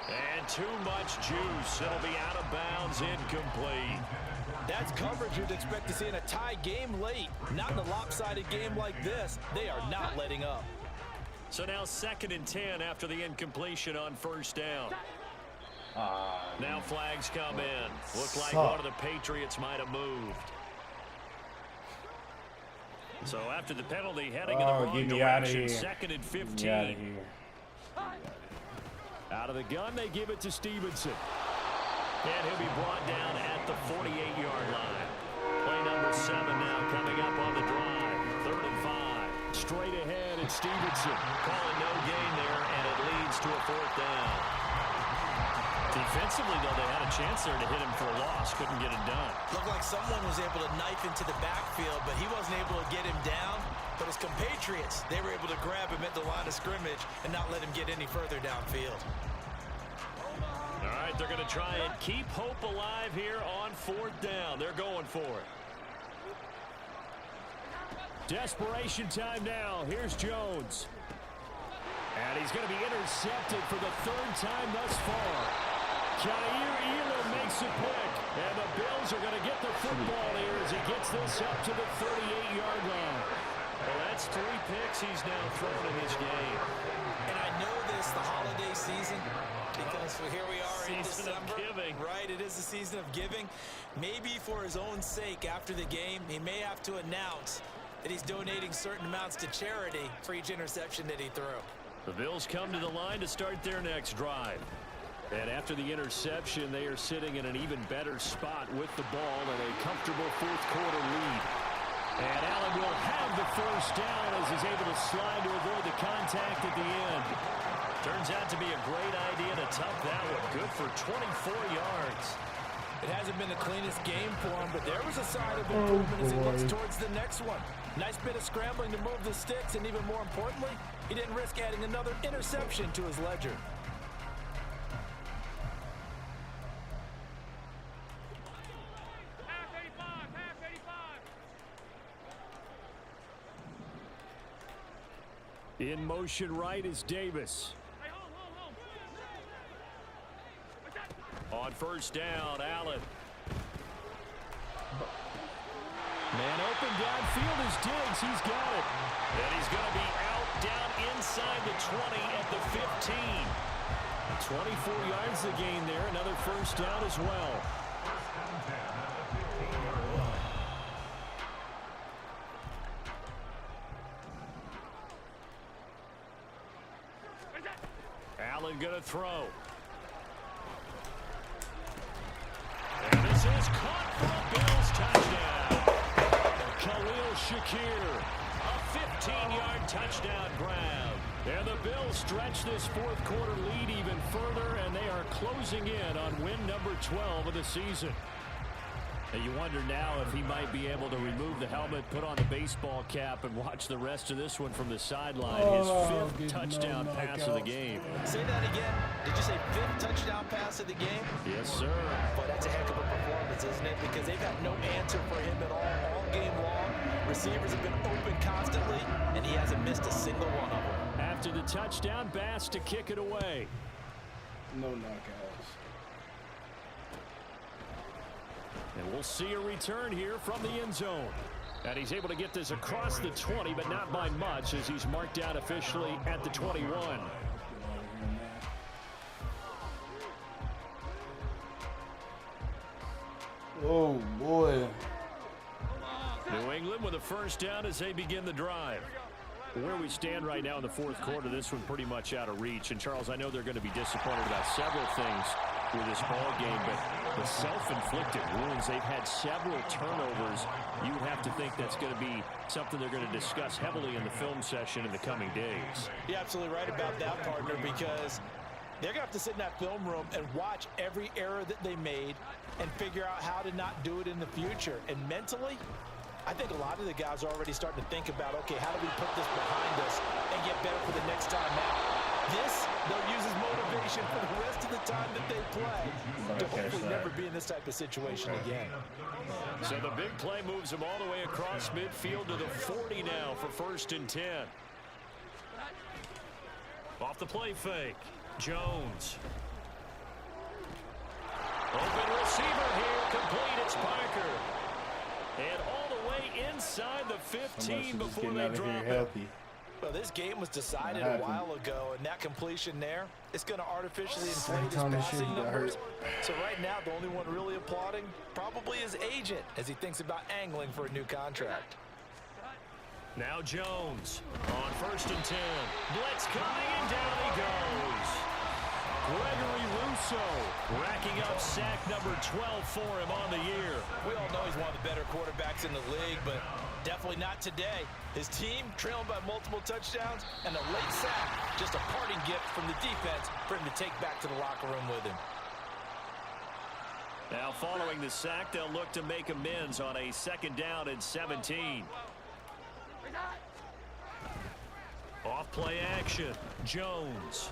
And too much juice. It'll be out of bounds, incomplete. That's coverage you'd expect to see in a tie game late. Not in a lopsided game like this. They are not letting up. So now 2nd and 10 after the incompletion on 1st down. Now flags come in. Looked like one of the Patriots might have moved. So after the penalty, heading in the wrong direction. 2nd and 15. Out of the gun, they give it to Stevenson. And he'll be brought down at the 48-yard line. Play number 7 now coming up on the drive. 3rd and 5. Straight ahead, it's Stevenson. Calling no gain there, and it leads to a 4th down. Defensively, though, they had a chance there to hit him for a loss. Couldn't get it done. Looked like someone was able to knife into the backfield, but he wasn't able to get him down. But his compatriots, they were able to grab him at the line of scrimmage and not let him get any further downfield. All right, they're going to try and keep hope alive here on 4th down. They're going for it. Desperation time now. Here's Jones. And he's going to be intercepted for the 3rd time thus far. Jair Elam makes a pick. And the Bills are going to get the football here as he gets this up to the 38-yard line. Well, that's 3 picks he's now thrown in this game. And I know this, the holiday season, because here we are in December. Season of giving. Right, it is the season of giving. Maybe for his own sake after the game, he may have to announce that he's donating certain amounts to charity for each interception that he threw. The Bills come to the line to start their next drive. And after the interception, they are sitting in an even better spot with the ball and a comfortable 4th quarter lead. And Allen will have the 1st down as he's able to slide to avoid the contact at the end. Turns out to be a great idea to tuck that one. Good for 24 yards. It hasn't been the cleanest game for him, but there was a sign of improvement as he looks towards the next one. Nice bit of scrambling to move the sticks, and even more importantly, he didn't risk adding another interception to his ledger. In motion right is Davis. On 1st down, Allen. Man open downfield is Diggs. He's got it. And he's going to be out down inside the 20 at the 15. 24 yards to gain there. Another 1st down as well. Allen going to throw. And this is caught for a Bills touchdown. Khalil Shakir, a 15-yard touchdown grab. And the Bills stretch this 4th quarter lead even further, and they are closing in on win number 12 of the season. And you wonder now if he might be able to remove the helmet, put on the baseball cap, and watch the rest of this one from the sideline. His 5th touchdown pass of the game. Say that again. Did you say 5th touchdown pass of the game? Yes, sir. But that's a heck of a performance, isn't it? Because they've had no answer for him at all game long. Receivers have been open constantly, and he hasn't missed a single one of them. After the touchdown, Bass to kick it away. No knockouts. And we'll see a return here from the end zone. And he's able to get this across the 20, but not by much, as he's marked out officially at the 21. Oh, boy. New England with a 1st down as they begin the drive. Where we stand right now in the 4th quarter, this one pretty much out of reach. And, Charles, I know they're going to be disappointed about several things with this ball game, but the self-inflicted wounds, they've had several turnovers. You would have to think that's going to be something they're going to discuss heavily in the film session in the coming days. You're absolutely right about that, partner, because They're going to have to sit in that film room and watch every error that they made and figure out how to not do it in the future. And mentally, I think a lot of the guys are already starting to think about, okay, how do we put this behind us and get better for the next time out? This, they'll use as motivation for the rest of the time that they play to hopefully never be in this type of situation again. So the big play moves him all the way across midfield to the 40 now for 1st and 10. Off the play fake, Jones. Open receiver here, complete, it's Parker. And all the way inside the 15 before they drop it. Well, this game was decided a while ago, and that completion there, it's going to artificially inflate his passing numbers. So right now, the only one really applauding probably his agent as he thinks about angling for a new contract. Now Jones on 1st and 10. Blitz coming, and down he goes. Gregory Rousseau racking up sack number 12 for him on the year. We all know he's one of the better quarterbacks in the league, but definitely not today. His team trailing by multiple touchdowns, and a late sack, just a parting gift from the defense for him to take back to the locker room with him. Now following the sack, they'll look to make amends on a 2nd down and 17. Off play action, Jones.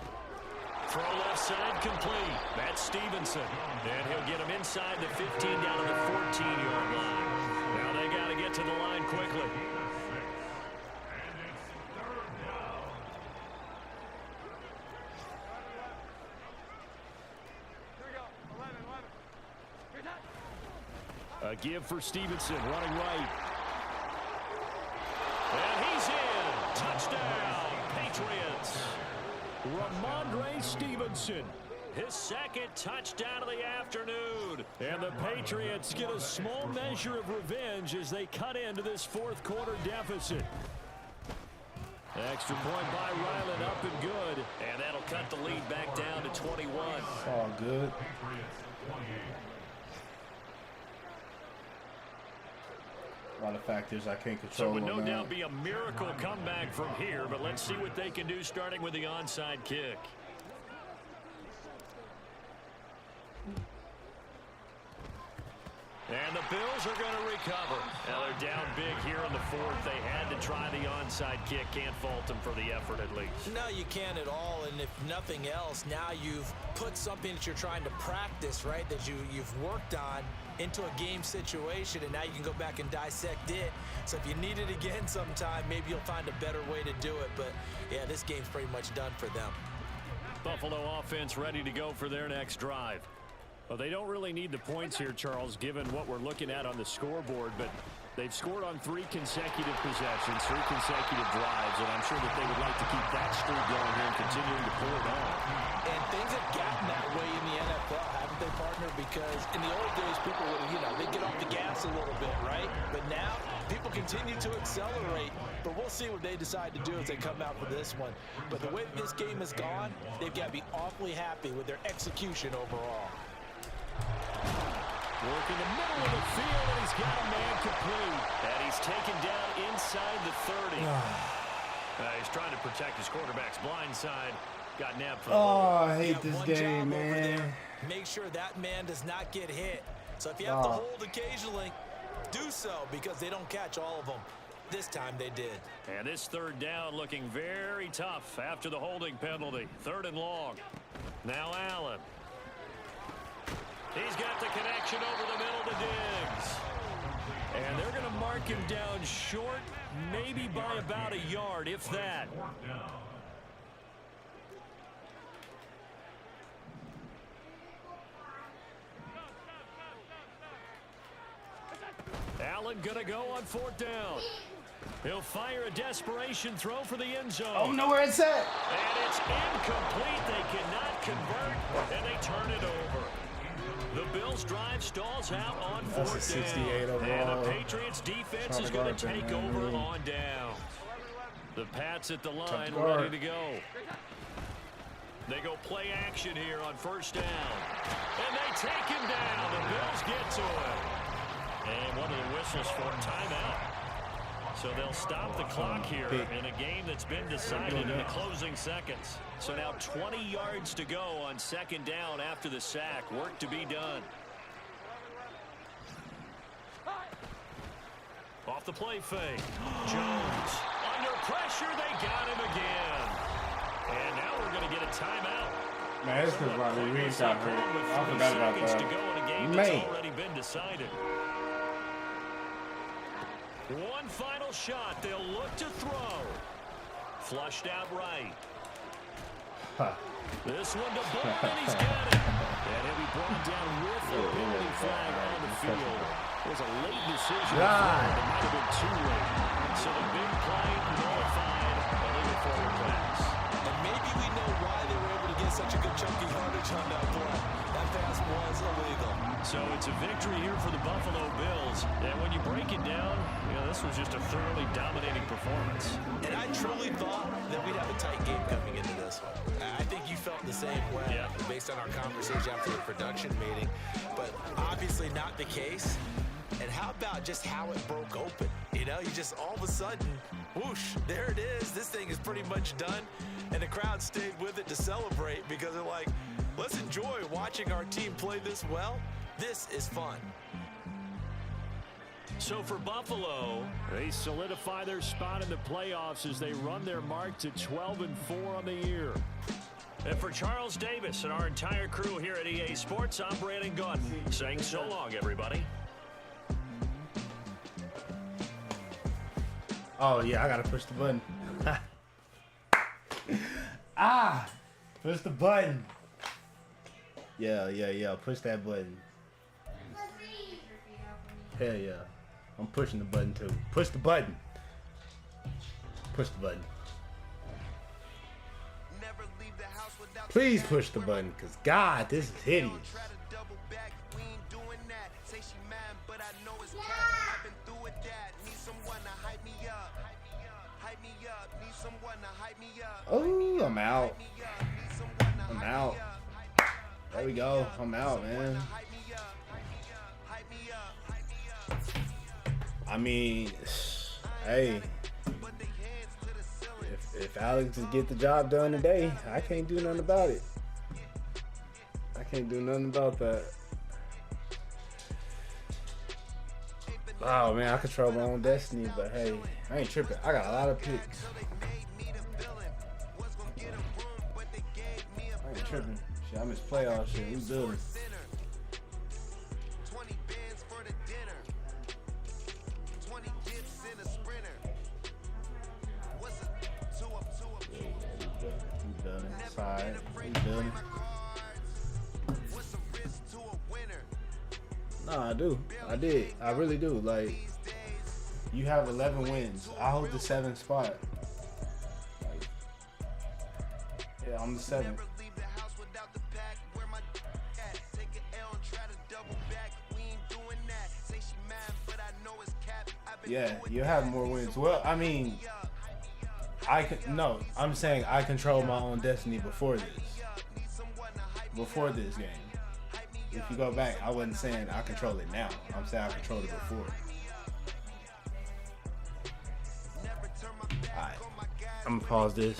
Throw left side complete. That's Stevenson. And he'll get him inside the 15 down to the 14-yard line. Now they got to get to the line quickly. A give for Stevenson, running right. And he's in. Touchdown, Patriots. Ramondre Stevenson, his 2nd touchdown of the afternoon. And the Patriots get a small measure of revenge as they cut into this 4th quarter deficit. Extra point by Ryland, up and good. And that'll cut the lead back down to 21. All good. A lot of factors I can't control. So it would no doubt be a miracle comeback from here, but let's see what they can do starting with the onside kick. And the Bills are going to recover. Now they're down big here in the 4th. They had to try the onside kick. Can't fault them for the effort at least. No, you can't at all. And if nothing else, now you've put something that you're trying to practice, right, that you've worked on into a game situation, and now you can go back and dissect it. So if you need it again sometime, maybe you'll find a better way to do it. But, yeah, this game's pretty much done for them. Buffalo offense ready to go for their next drive. Well, they don't really need the points here, Charles, given what we're looking at on the scoreboard, but they've scored on 3 consecutive possessions, 3 consecutive drives, and I'm sure that they would like to keep that streak going here and continuing to pull it on. And things have gotten that way in the NFL, haven't they, partner? Because in the old days, people would, they'd get off the gas a little bit, right? But now, people continue to accelerate, but we'll see what they decide to do as they come out for this one. But the way that this game has gone, they've got to be awfully happy with their execution overall. Working the middle of the field, and he's got a man complete. And he's taken down inside the 30. He's trying to protect his quarterback's blind side. Got nabbed for the I hate this game, man. Make sure that man does not get hit. So if you have to hold occasionally, do so, because they don't catch all of them. This time they did. And this 3rd down looking very tough after the holding penalty. 3rd and long. Now Allen. He's got the connection over the middle to Diggs. And they're going to mark him down short, maybe by about a yard, if that. Allen going to go on 4th down. He'll fire a desperation throw for the end zone. Oh, know where it's at. And it's incomplete. They cannot convert, and they turn it over. The Bills' drive stalls out on 4th down. And the Patriots' defense is going to take over on down. The Pats at the line ready to go. They go play action here on 1st down. And they take him down. The Bills get to it. And one of the whistles for timeout. So they'll stop the clock here in a game that's been decided in the closing seconds. So now 20 yards to go on second down after the sack. Work to be done. Off the play fake. Jones under pressure. They got him again. And now we're going to get a timeout. Man, it's because Rodney Reed got hurt. I forgot about that. To go in a game that's already been decided. One final shot. They'll look to throw. Flushed out right. This one to Ball, and he's got it. And he'll be brought down with a penalty flag on the field. It was a late decision. It might have been too late. So the big play nullified. Illegal forward pass. And maybe we know why they were able to get such a good chunky yardage on that play. That pass was illegal. So it's a victory here for the Buffalo Bills. And when you break it down, this was just a thoroughly dominating performance. And I truly thought that we'd have a tight game coming into this one. I think you felt the same way based on our conversation after the production meeting. But obviously not the case. And how about just how it broke open? You just all of a sudden, whoosh, there it is. This thing is pretty much done. And the crowd stayed with it to celebrate because they're like, let's enjoy watching our team play this well. This is fun. So for Buffalo, they solidify their spot in the playoffs as they run their mark to 12-4 on the year. And for Charles Davis and our entire crew here at EA Sports, I'm Brandon Gunn saying so long, everybody. Oh, yeah, I got to push the button. Push the button. Yeah, push that button. Hell yeah. I'm pushing the button too. Push the button. Push the button. Please push the button, because God, this is hideous. Oh, I'm out. I'm out. There we go. I'm out, man. I mean, hey, if Alex just get the job done today, I can't do nothing about it. I can't do nothing about that. Oh man, I control my own destiny, but hey, I ain't tripping. I got a lot of picks. I ain't tripping. Shit, I miss playoff shit. We building. No, I do. I did. I really do. Like, you have 11 wins. I hold the 7th spot. Like, yeah, I'm the 7th. Yeah, you have more wins. Well, I mean, I'm saying I control my own destiny before this. Before this game. If you go back, I wasn't saying I control it now. I'm saying I controlled it before. Alright. I'm gonna pause this.